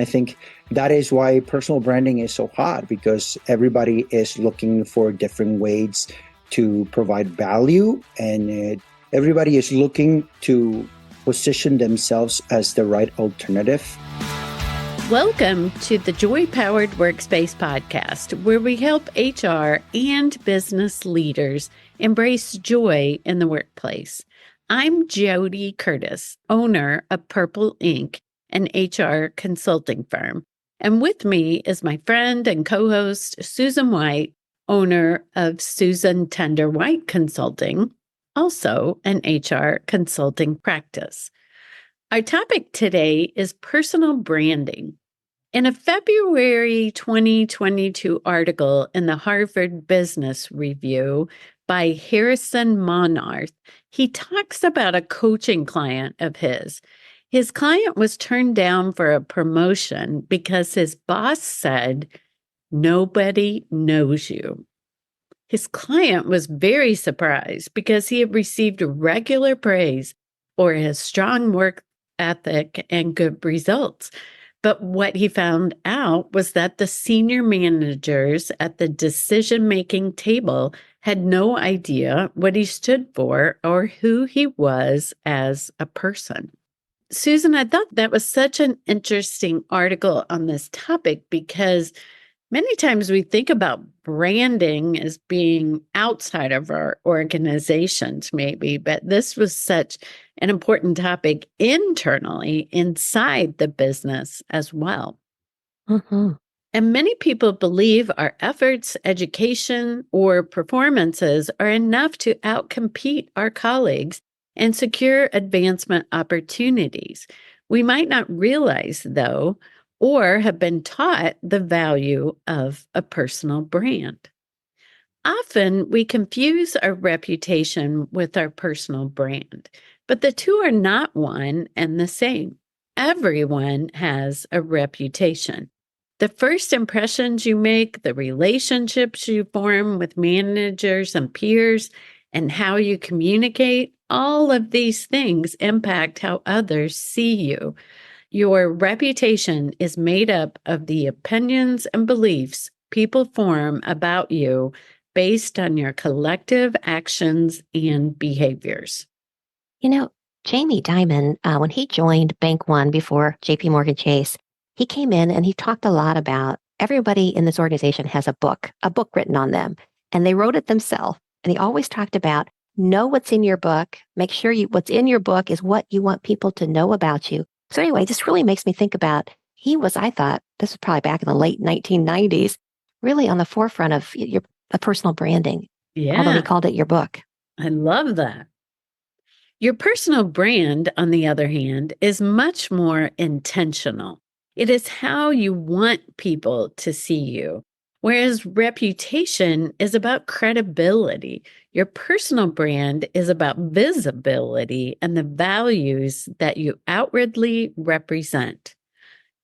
I think that is why personal branding is so hot, because everybody is looking for different ways to provide value, and everybody is looking to position themselves as the right alternative. Welcome to the Joy Powered Workspace podcast, where we help HR and business leaders embrace joy in the workplace. I'm JoDee Curtis, owner of Purple Inc., an HR consulting firm. And with me is my friend and co-host, Susan White, owner of Susan Tender White Consulting, also an HR consulting practice. Our topic today is personal branding. In a February 2022 article in the Harvard Business Review by Harrison Monarth, he talks about a coaching client of his. His client was turned down for a promotion because his boss said, "Nobody knows you." His client was very surprised because he had received regular praise for his strong work ethic and good results. But what he found out was that the senior managers at the decision-making table had no idea what he stood for or who he was as a person. Susan, I thought that was such an interesting article on this topic because many times we think about branding as being outside of our organizations, maybe, but this was such an important topic internally inside the business as well. Mm-hmm. And many people believe our efforts, education, or performances are enough to outcompete our colleagues and secure advancement opportunities. We might not realize, though, or have been taught the value of a personal brand. Often we confuse our reputation with our personal brand, but the two are not one and the same. Everyone has a reputation. The first impressions you make, the relationships you form with managers and peers, and how you communicate, all of these things impact how others see you. Your reputation is made up of the opinions and beliefs people form about you based on your collective actions and behaviors. You know, Jamie Dimon, when he joined Bank One before JP Morgan Chase, he came in and he talked a lot about everybody in this organization has a book written on them, and they wrote it themselves. And he always talked about know what's in your book, make sure what's in your book is what you want people to know about you. So anyway, this really makes me think about, I thought, this was probably back in the late 1990s, really on the forefront of personal branding. Yeah. Although he called it your book. I love that. Your personal brand, on the other hand, is much more intentional. It is how you want people to see you, whereas reputation is about credibility. Your personal brand is about visibility and the values that you outwardly represent.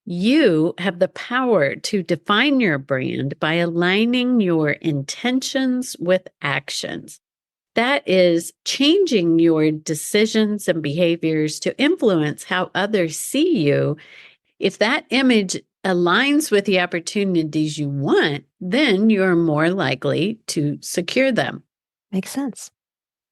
You have the power to define your brand by aligning your intentions with actions. That is changing your decisions and behaviors to influence how others see you. If that image aligns with the opportunities you want, then you're more likely to secure them. Makes sense.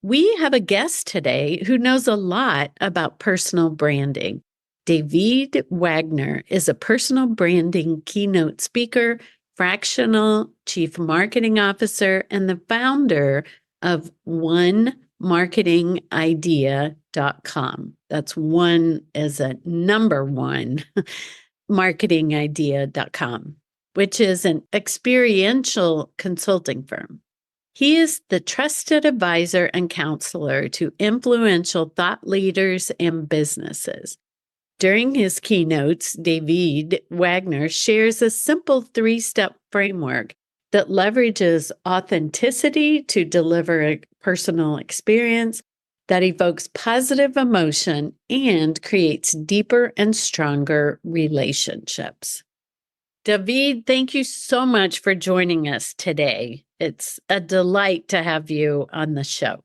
We have a guest today who knows a lot about personal branding. Daveeed Wagner is a personal branding keynote speaker, fractional chief marketing officer, and the founder of onemarketingidea.com. That's one as a number one, marketingidea.com, which is an experiential consulting firm. He is the trusted advisor and counselor to influential thought leaders and businesses. During his keynotes, Daveeed Wagner shares a simple 3-step framework that leverages authenticity to deliver a personal experience that evokes positive emotion and creates deeper and stronger relationships. Daveeed, thank you so much for joining us today. It's a delight to have you on the show.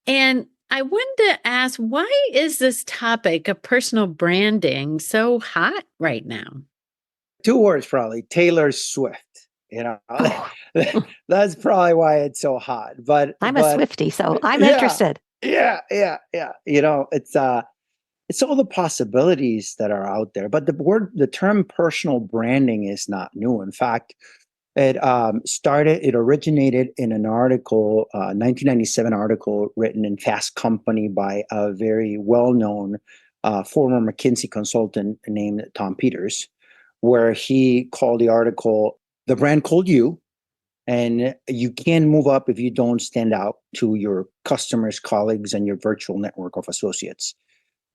And I wanted to ask, why is this topic of personal branding so hot right now? Two words probably, Taylor Swift. Oh, That's probably why it's so hot. I'm a But Swiftie, so I'm yeah, interested. yeah. It's all the possibilities that are out there. But the term personal branding is not new. In fact, it originated in an article, 1997 article written in Fast Company by a very well-known former McKinsey consultant named Tom Peters, where he called the article "The Brand Called You," and you can move up if you don't stand out to your customers, colleagues, and your virtual network of associates.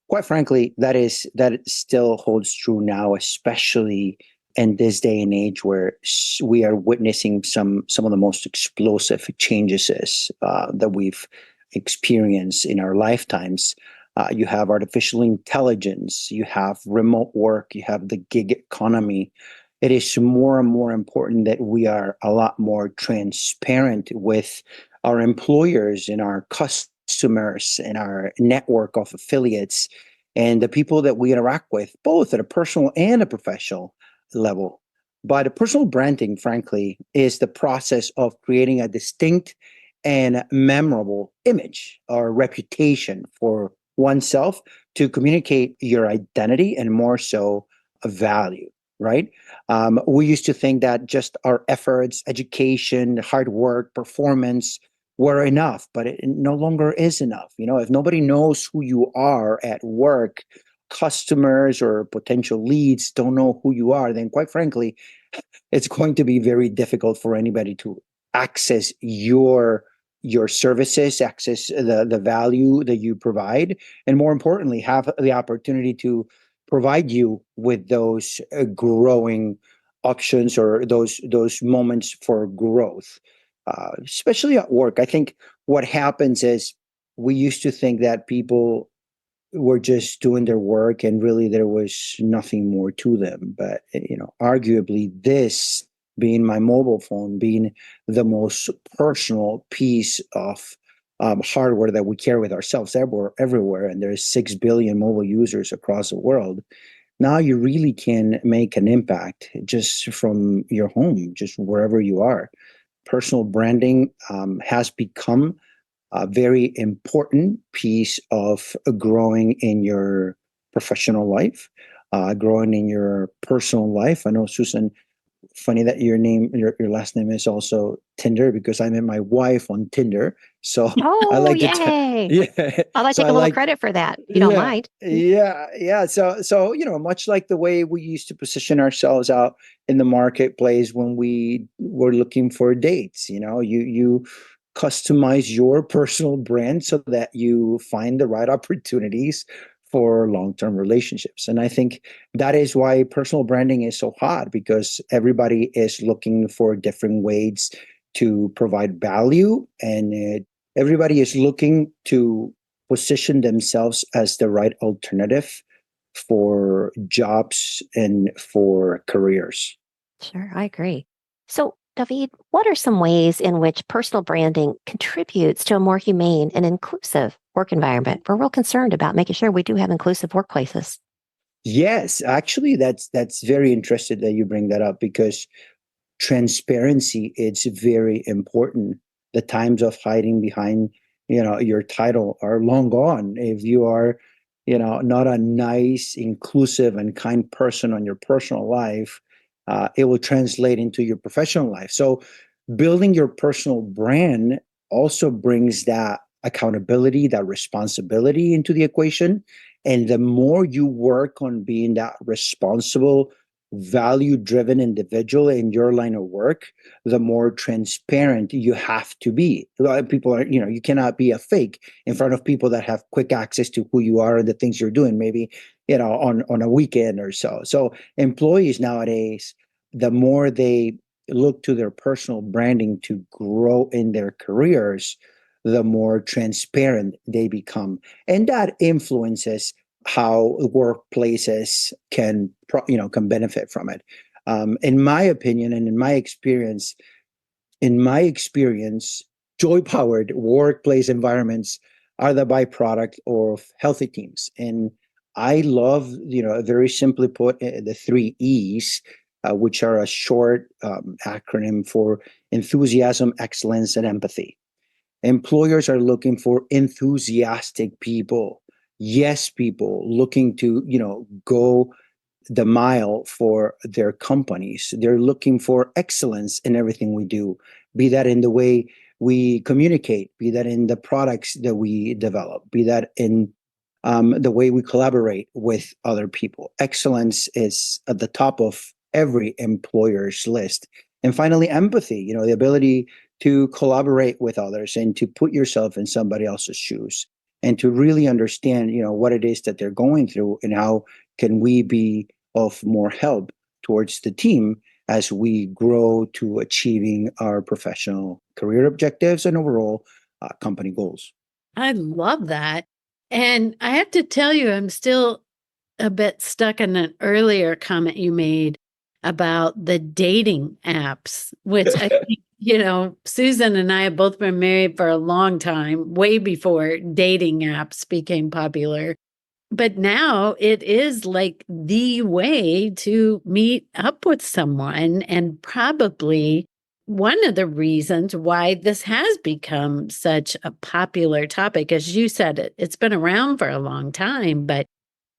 Quite frankly, that still holds true now, especially in this day and age where we are witnessing some of the most explosive changes that we've experienced in our lifetimes. You have artificial intelligence, you have remote work, you have the gig economy. It is more and more important that we are a lot more transparent with our employers and our customers and our network of affiliates and the people that we interact with, both at a personal and a professional level. But personal branding, frankly, is the process of creating a distinct and memorable image or reputation for oneself to communicate your identity and more so a value, right? We used to think that just our efforts, education, hard work, performance were enough, but it no longer is enough. If nobody knows who you are at work, customers or potential leads don't know who you are, then quite frankly, it's going to be very difficult for anybody to access your services, access the value that you provide, and more importantly, have the opportunity to provide you with those growing options or those moments for growth, especially at work. I think what happens is we used to think that people were just doing their work and really there was nothing more to them. But, arguably, this being my mobile phone, being the most personal piece of hardware that we carry with ourselves everywhere, and there's 6 billion mobile users across the world. Now you really can make an impact just from your home, just wherever you are. Personal branding has become a very important piece of growing in your professional life, growing in your personal life. I know, Susan, funny that your last name is also Tinder because I met my wife on Tinder. So I Oh, like to, yay. yeah. I'll So take I a little like, credit for that, if you don't yeah, mind. yeah. So much like the way we used to position ourselves out in the marketplace when we were looking for dates, you customize your personal brand so that you find the right opportunities for long-term relationships. And I think that is why personal branding is so hot, because everybody is looking for different ways to provide value, and everybody is looking to position themselves as the right alternative for jobs and for careers. Sure, I agree. So, Daveed, what are some ways in which personal branding contributes to a more humane and inclusive work environment? We're real concerned about making sure we do have inclusive workplaces. Yes, actually, that's very interesting that you bring that up, because transparency is very important. The times of hiding behind, your title are long gone. If you are, not a nice, inclusive, and kind person on your personal life, it will translate into your professional life. So building your personal brand also brings that accountability, that responsibility into the equation. And the more you work on being that responsible, value driven individual in your line of work, the more transparent you have to be. A lot of people are, you cannot be a fake in front of people that have quick access to who you are and the things you're doing, maybe, on a weekend or so. So employees nowadays, the more they look to their personal branding to grow in their careers, the more transparent they become. And that influences how workplaces can benefit from it. In my opinion and in my experience, joy powered workplace environments are the byproduct of healthy teams. And I love, very simply put, the three E's, which are a short acronym for enthusiasm, excellence, and empathy. Employers are looking for enthusiastic people, yes people looking to, go the mile for their companies. They're looking for excellence in everything we do, be that in the way we communicate, be that in the products that we develop, be that in the way we collaborate with other people. Excellence is at the top of every employer's list. And finally, empathy, the ability to collaborate with others and to put yourself in somebody else's shoes and to really understand, what it is that they're going through and how can we be of more help towards the team as we grow to achieving our professional career objectives and overall company goals. I love that. And I have to tell you, I'm still a bit stuck in an earlier comment you made about the dating apps, which I think, Susan and I have both been married for a long time, way before dating apps became popular. But now it is like the way to meet up with someone, and probably one of the reasons why this has become such a popular topic. As you said, it's been around for a long time, but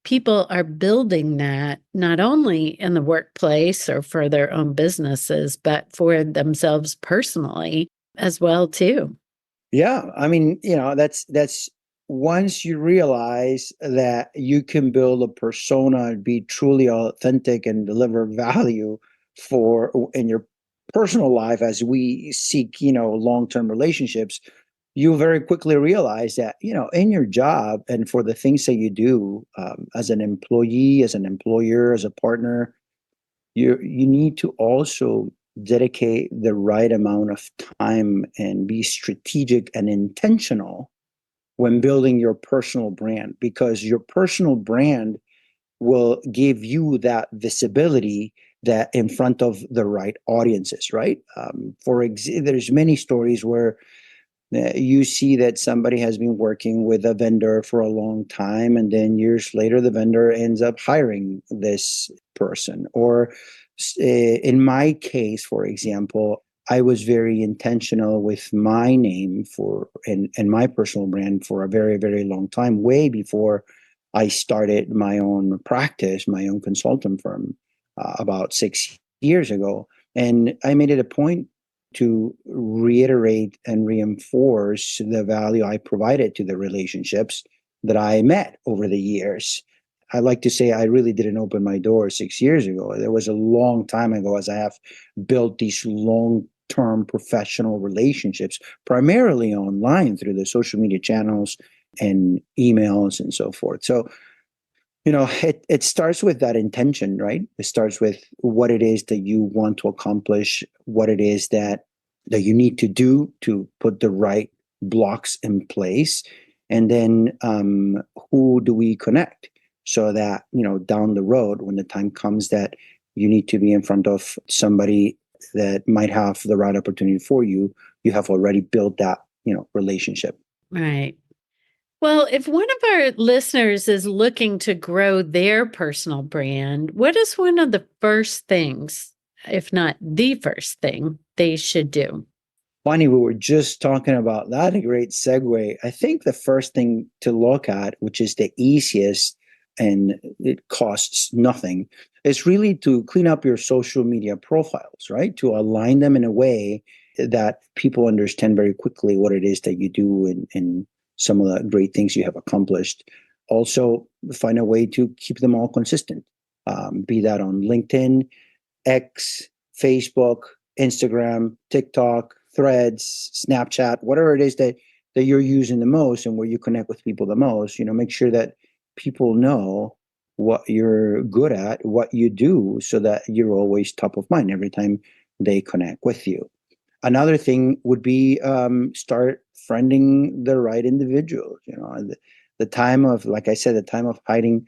people are building that not only in the workplace or for their own businesses, but for themselves personally as well too. Yeah, I mean, that's once you realize that you can build a persona and be truly authentic and deliver value for in your personal life as we seek, long-term relationships, you very quickly realize that, in your job and for the things that you do as an employee, as an employer, as a partner, you need to also dedicate the right amount of time and be strategic and intentional when building your personal brand, because your personal brand will give you that visibility that in front of the right audiences, right? There's many stories where you see that somebody has been working with a vendor for a long time, and then years later the vendor ends up hiring this person. Or in my case, for example, I was very intentional with my name for and my personal brand for a very, very long time, way before I started my own practice, my own consultant firm, about 6 years ago. And I made it a point to reiterate and reinforce the value I provided to the relationships that I met over the years. I like to say I really didn't open my door 6 years ago. There was a long time ago, as I have built these long-term professional relationships, primarily online through the social media channels and emails and so forth. So, it starts with that intention, right? It starts with what it is that you want to accomplish, what it is that you need to do to put the right blocks in place, and then who do we connect so that down the road when the time comes that you need to be in front of somebody that might have the right opportunity for you, you have already built that relationship. Right. Well, if one of our listeners is looking to grow their personal brand, what is one of the first things, if not the first thing, they should do? Funny, we were just talking about that. A great segue. I think the first thing to look at, which is the easiest and it costs nothing, is really to clean up your social media profiles, right? To align them in a way that people understand very quickly what it is that you do and some of the great things you have accomplished. Also, find a way to keep them all consistent, be that on LinkedIn, X, Facebook, Instagram, TikTok, Threads, Snapchat, whatever it is that you're using the most and where you connect with people the most. Make sure that people know what you're good at, what you do, so that you're always top of mind every time they connect with you. Another thing would be start friending the right individuals. The time of, like I said, the time of hiding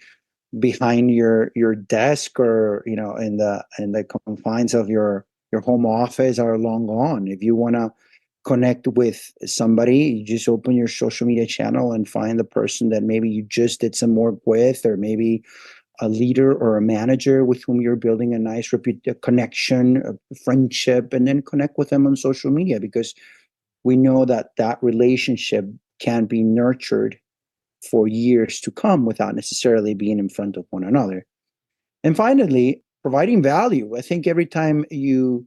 behind your desk or in the confines of your home office are long gone. If you want to connect with somebody, you just open your social media channel and find the person that maybe you just did some work with, or maybe a leader or a manager with whom you're building a nice connection, a friendship, and then connect with them on social media, because we know that that relationship can be nurtured for years to come without necessarily being in front of one another. And finally, providing value. I think every time you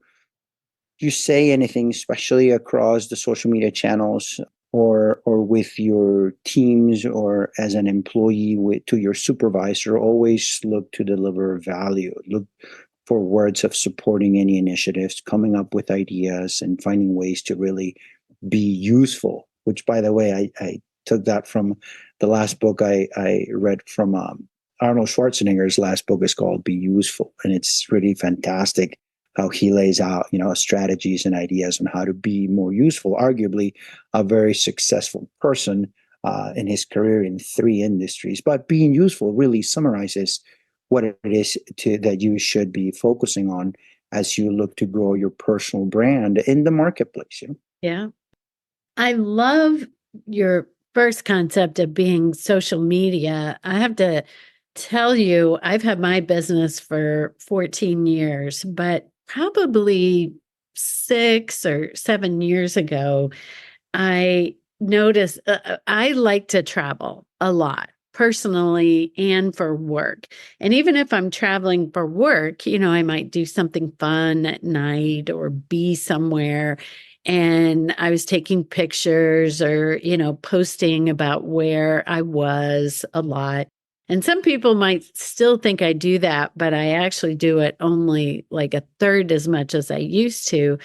say anything, especially across the social media channels, or with your teams, or as an employee to your supervisor, always look to deliver value. Look for words of supporting any initiatives, coming up with ideas, and finding ways to really be useful. Which, by the way, I took that from the last book I read from Arnold Schwarzenegger's last book is called Be Useful. And it's really fantastic how he lays out, strategies and ideas on how to be more useful. Arguably a very successful person in his career in 3 industries. But being useful really summarizes what it is that you should be focusing on as you look to grow your personal brand in the marketplace. Yeah. I love your first concept of being social media. I have to tell you, I've had my business for 14 years, but probably 6 or 7 years ago, I noticed I like to travel a lot, personally and for work. And even if I'm traveling for work, I might do something fun at night or be somewhere. And I was taking pictures or, posting about where I was a lot. And some people might still think I do that, but I actually do it only like a third as much as I used to,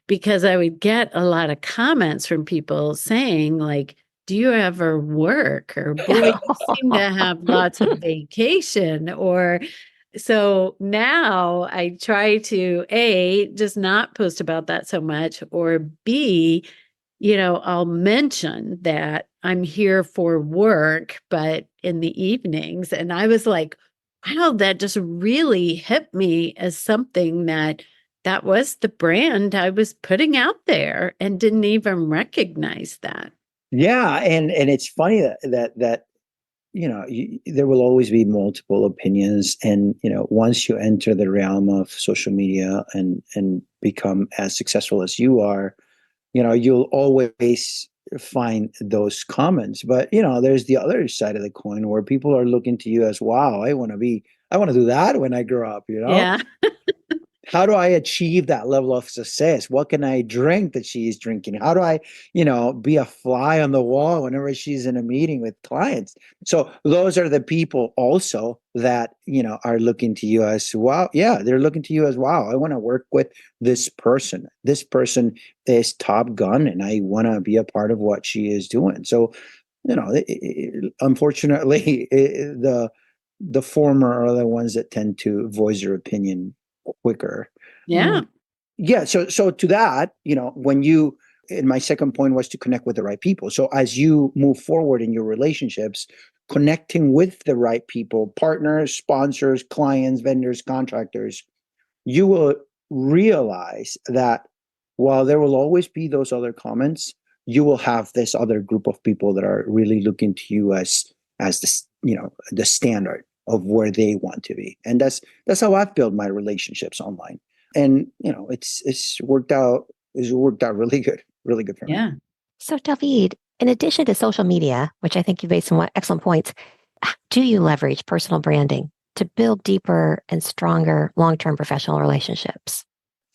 because I would get a lot of comments from people saying, like, do you ever work? Or, boy, you seem to have lots of vacation. Or, so now I try to A, just not post about that so much, or B, I'll mention that I'm here for work, but in the evenings. And I was like, wow, that just really hit me as something that was the brand I was putting out there, and didn't even recognize that. Yeah, and it's funny that there will always be multiple opinions, and once you enter the realm of social media and become as successful as you are, you'll always find those comments. But there's the other side of the coin where people are looking to you as, wow, I want to do that when I grow up. Yeah. How do I achieve that level of success? What can I drink that she's drinking? How do I, be a fly on the wall whenever she's in a meeting with clients? So those are the people also that, are looking to you as, wow. Yeah, they're looking to you as, wow, I want to work with this person. This person is top gun and I want to be a part of what she is doing. So, unfortunately, the former are the ones that tend to voice their opinion quicker. Yeah. Yeah. So to that, when you, and my second point was to connect with the right people. So as you move forward in your relationships, connecting with the right people, partners, sponsors, clients, vendors, contractors, you will realize that while there will always be those other comments, you will have this other group of people that are really looking to you as the standard of where they want to be. And that's how I've built my relationships online. And it's worked out really good for me. Yeah. So, Daveed, in addition to social media, which I think you made some excellent points, do you leverage personal branding to build deeper and stronger long-term professional relationships?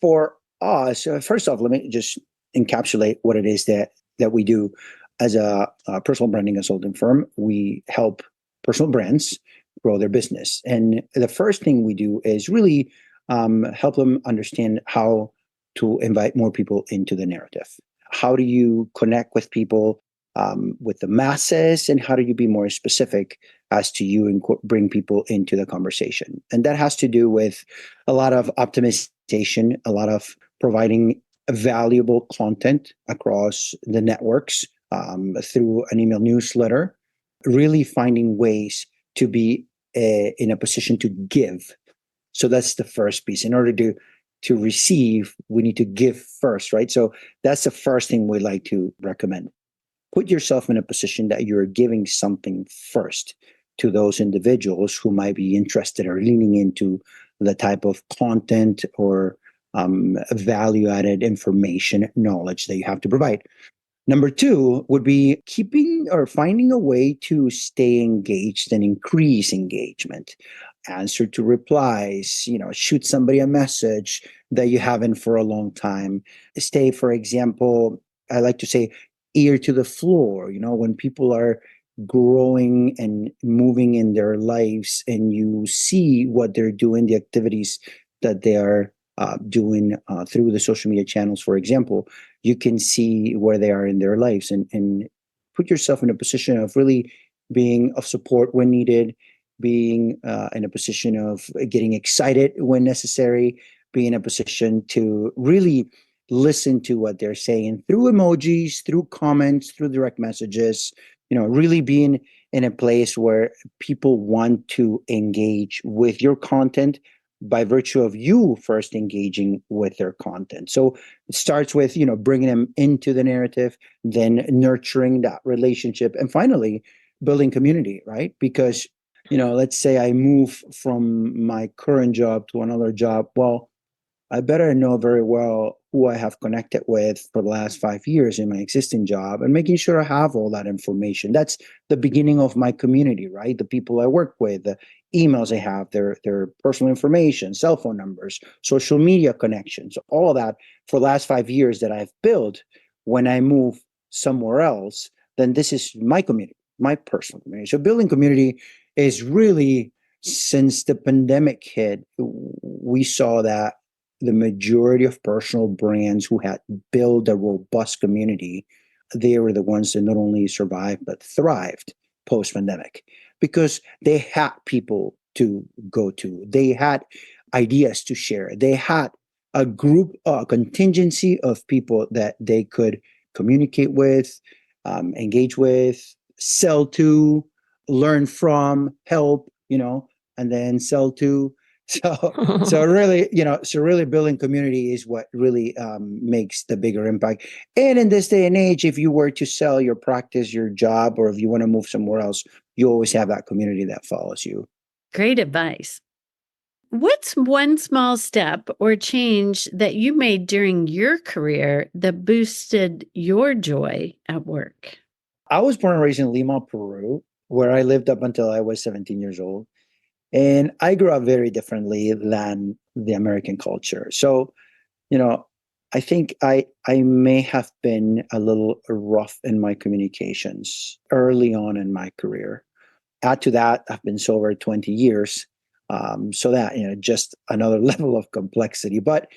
For us, first off, let me just encapsulate what it is that we do. As a personal branding consulting firm, we help personal brands grow their business. And the first thing we do is really help them understand how to invite more people into the narrative. How do you connect with people, with the masses, and how do you be more specific as to you and bring people into the conversation? And that has to do with a lot of optimization, a lot of providing valuable content across the networks, through an email newsletter, really finding ways to be in a position to give. So that's the first piece. In order to to receive, we need to give first, right? So that's the first thing we like to recommend. Put yourself in a position that you're giving something first to those individuals who might be interested or leaning into the type of content or value added information, knowledge that you have to provide. Number two would be keeping or finding a way to stay engaged and increase engagement. Answer to replies, shoot somebody a message that you haven't for a long time. Stay, for example, I like to say ear to the floor, when people are growing and moving in their lives and you see what they're doing, the activities that they are doing through the social media channels, for example, you can see where they are in their lives and put yourself in a position of really being of support when needed, being in a position of getting excited when necessary, being in a position to really listen to what they're saying through emojis, through comments, through direct messages, really being in a place where people want to engage with your content by virtue of you first engaging with their content. So it starts with, bringing them into the narrative, then nurturing that relationship, and finally building community, right? Because, let's say I move from my current job to another job. Well, I better know very well who I have connected with for the last 5 years in my existing job and making sure I have all that information. That's the beginning of my community, right? The people I work with, the emails I have, their personal information, cell phone numbers, social media connections, all of that for the last 5 years that I've built. When I move somewhere else, then this is my community, my personal community. So building community is really, since the pandemic hit, we saw that the majority of personal brands who had built a robust community, they were the ones that not only survived but thrived post-pandemic because they had people to go to, they had ideas to share, they had a group, a contingency of people that they could communicate with, engage with, sell to, learn from, help, and then sell to. So really, so really building community is what really makes the bigger impact. And in this day and age, if you were to sell your practice, your job, or if you want to move somewhere else, you always have that community that follows you. Great advice. What's one small step or change that you made during your career that boosted your joy at work? I was born and raised in Lima, Peru, where I lived up until I was 17 years old. And I grew up very differently than the American culture. So, I think I may have been a little rough in my communications early on in my career. Add to that, I've been sober 20 years. So that, just another level of complexity. But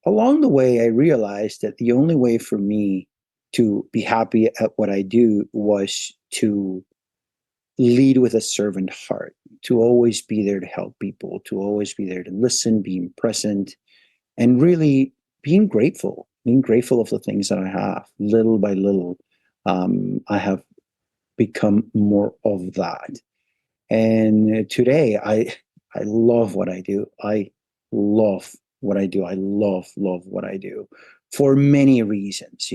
along the way, I realized that the only way for me to be happy at what I do was to lead with a servant heart, to always be there to help people, to always be there to listen, being present, and really being grateful of the things that I have. Little by little, I have become more of that. And today, I love what I do. I love what I do. I love what I do for many reasons.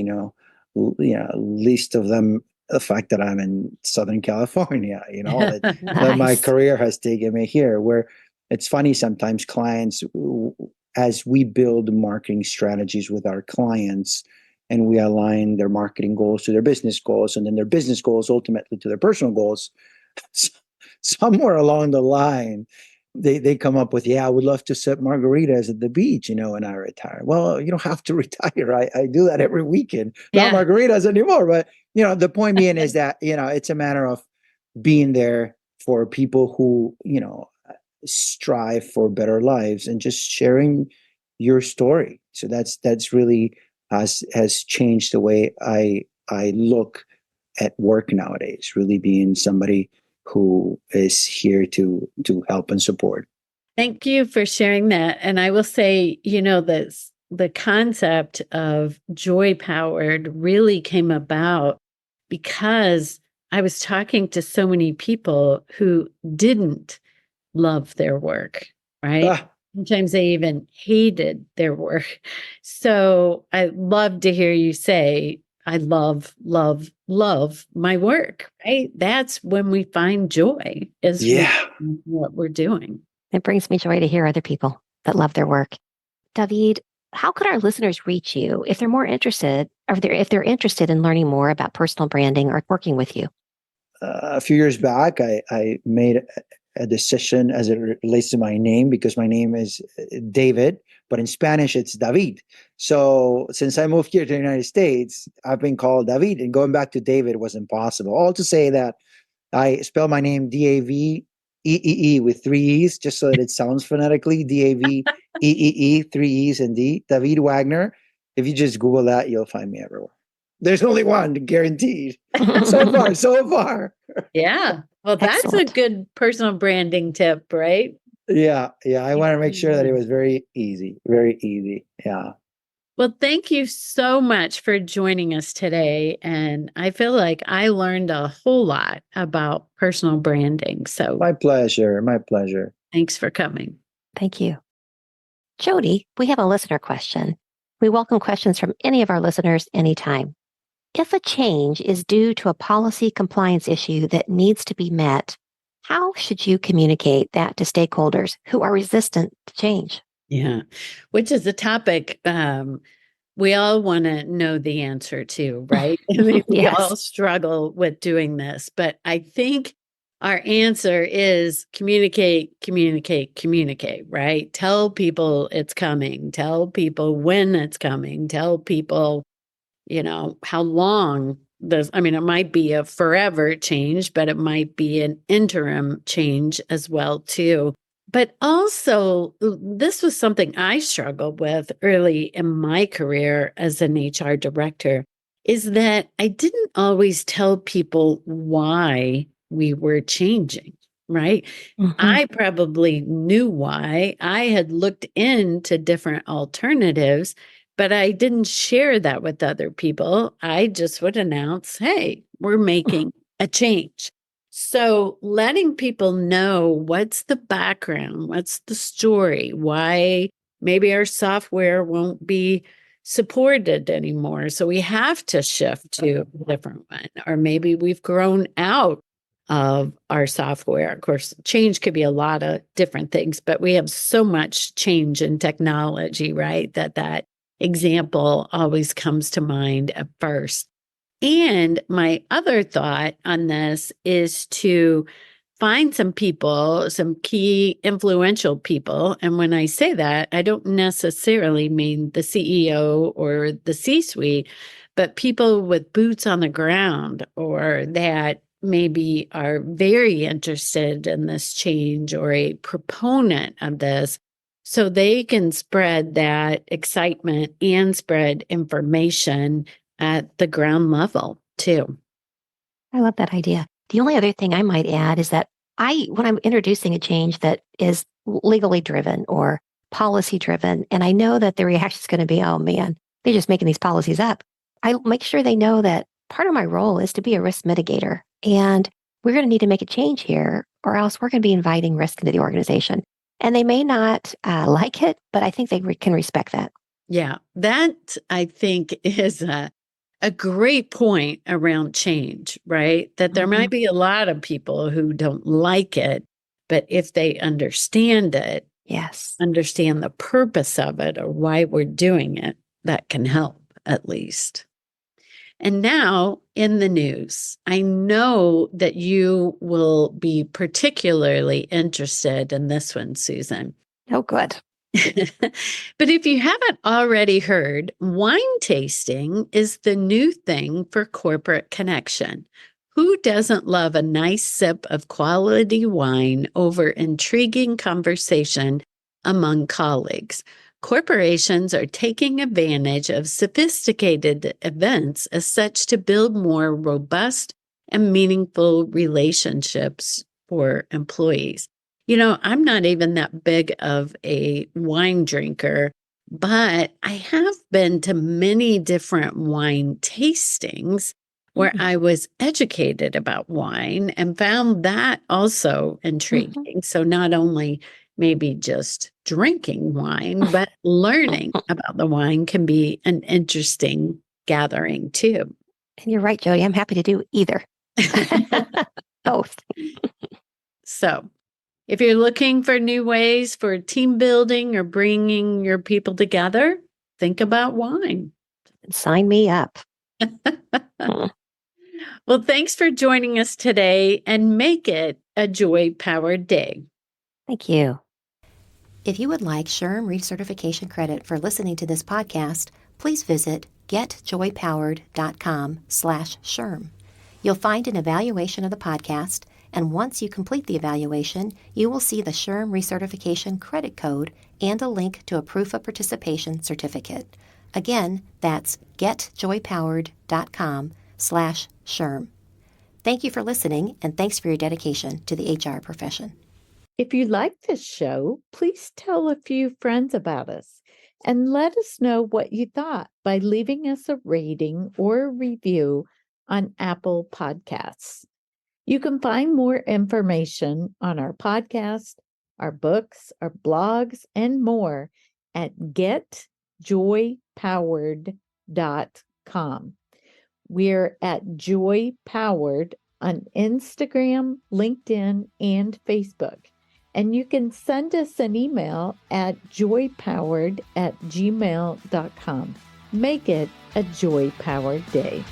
Least of them the fact that I'm in Southern California. That my Nice. career has taken me here. Where it's funny sometimes clients, as we build marketing strategies with our clients, and we align their marketing goals to their business goals, and then their business goals ultimately to their personal goals. Somewhere along the line, they come up with, I would love to sip margaritas at the beach, when I retire. Well, you don't have to retire. I do that every weekend. Not Yeah. margaritas anymore, but the point being is that, it's a matter of being there for people who, strive for better lives and just sharing your story. So that's really has changed the way I look at work nowadays, really being somebody who is here to help and support. Thank you for sharing that. And I will say, the concept of joy powered really came about because I was talking to so many people who didn't love their work, right? Sometimes they even hated their work. So I love to hear you say, I love, love, love my work, right? That's when we find joy, is Yeah. what we're doing. It brings me joy to hear other people that love their work. Daveed, how could our listeners reach you if they're more interested, or if they're interested in learning more about personal branding or working with you? A few years back, I made a decision as it relates to my name, because my name is David, but in Spanish it's David. So since I moved here to the United States, I've been called David, and going back to David was impossible. All to say that I spell my name Daveee with three E's, just so that it sounds phonetically. Daveee, three E's and D. Daveed Wagner. If you just Google that, you'll find me everywhere. There's only one, guaranteed. So far. Yeah. Well, that's Excellent. a good personal branding tip, right? Yeah. I want to make sure that it was very easy. Very easy. Yeah. Well, thank you so much for joining us today. And I feel like I learned a whole lot about personal branding. So My pleasure. My pleasure. thanks for coming. Thank you. JoDee, we have a listener question. We welcome questions from any of our listeners anytime. If a change is due to a policy compliance issue that needs to be met, how should you communicate that to stakeholders who are resistant to change? Yeah. Which is a topic we all want to know the answer to, right? I mean, we all Yes. struggle with doing this, but I think our answer is communicate, communicate, communicate, right? Tell people it's coming, tell people when it's coming, tell people, how long this, I mean, it might be a forever change, but it might be an interim change as well, too. But also, this was something I struggled with early in my career as an HR director, is that I didn't always tell people why we were changing, right? Mhm. I probably knew why. I had looked into different alternatives, but I didn't share that with other people. I just would announce, hey, we're making a change. So letting people know what's the background, what's the story, why maybe our software won't be supported anymore. So we have to shift to a different one, or maybe we've grown out of our software. Of course, change could be a lot of different things, but we have so much change in technology, right? That example always comes to mind at first. And my other thought on this is to find some people, some key influential people. And when I say that, I don't necessarily mean the CEO or the C suite, but people with boots on the ground, or that maybe are very interested in this change or a proponent of this, so they can spread that excitement and spread information at the ground level too. I love that idea. The only other thing I might add is that when I'm introducing a change that is legally driven or policy driven, and I know that the reaction is going to be, oh man, they're just making these policies up. I make sure they know that part of my role is to be a risk mitigator. And we're going to need to make a change here, or else we're going to be inviting risk into the organization. And they may not like it, but I think they can respect that. Yeah, that I think is a great point around change, right? That there might be a lot of people who don't like it, but if they understand it, Yes. understand the purpose of it or why we're doing it, that can help at least. And now in the news, I know that you will be particularly interested in this one, Susan. Oh, good. But if you haven't already heard, wine tasting is the new thing for corporate connection. Who doesn't love a nice sip of quality wine over intriguing conversation among colleagues? Corporations are taking advantage of sophisticated events as such to build more robust and meaningful relationships for employees. I'm not even that big of a wine drinker, but I have been to many different wine tastings where I was educated about wine and found that also intriguing. So not only maybe just drinking wine, but learning about the wine can be an interesting gathering too. And you're right, JoDee. I'm happy to do either. Both. So, if you're looking for new ways for team building or bringing your people together, think about wine. Sign me up. Well, thanks for joining us today and make it a joy-powered day. Thank you. If you would like SHRM recertification credit for listening to this podcast, please visit getjoypowered.com/SHRM. You'll find an evaluation of the podcast, and once you complete the evaluation, you will see the SHRM recertification credit code and a link to a proof of participation certificate. Again, that's getjoypowered.com/SHRM. Thank you for listening, and thanks for your dedication to the HR profession. If you like this show, please tell a few friends about us and let us know what you thought by leaving us a rating or a review on Apple Podcasts. You can find more information on our podcast, our books, our blogs, and more at getjoypowered.com. We're at Joy Powered on Instagram, LinkedIn, and Facebook. And you can send us an email at joypowered@gmail.com. Make it a joy-powered day.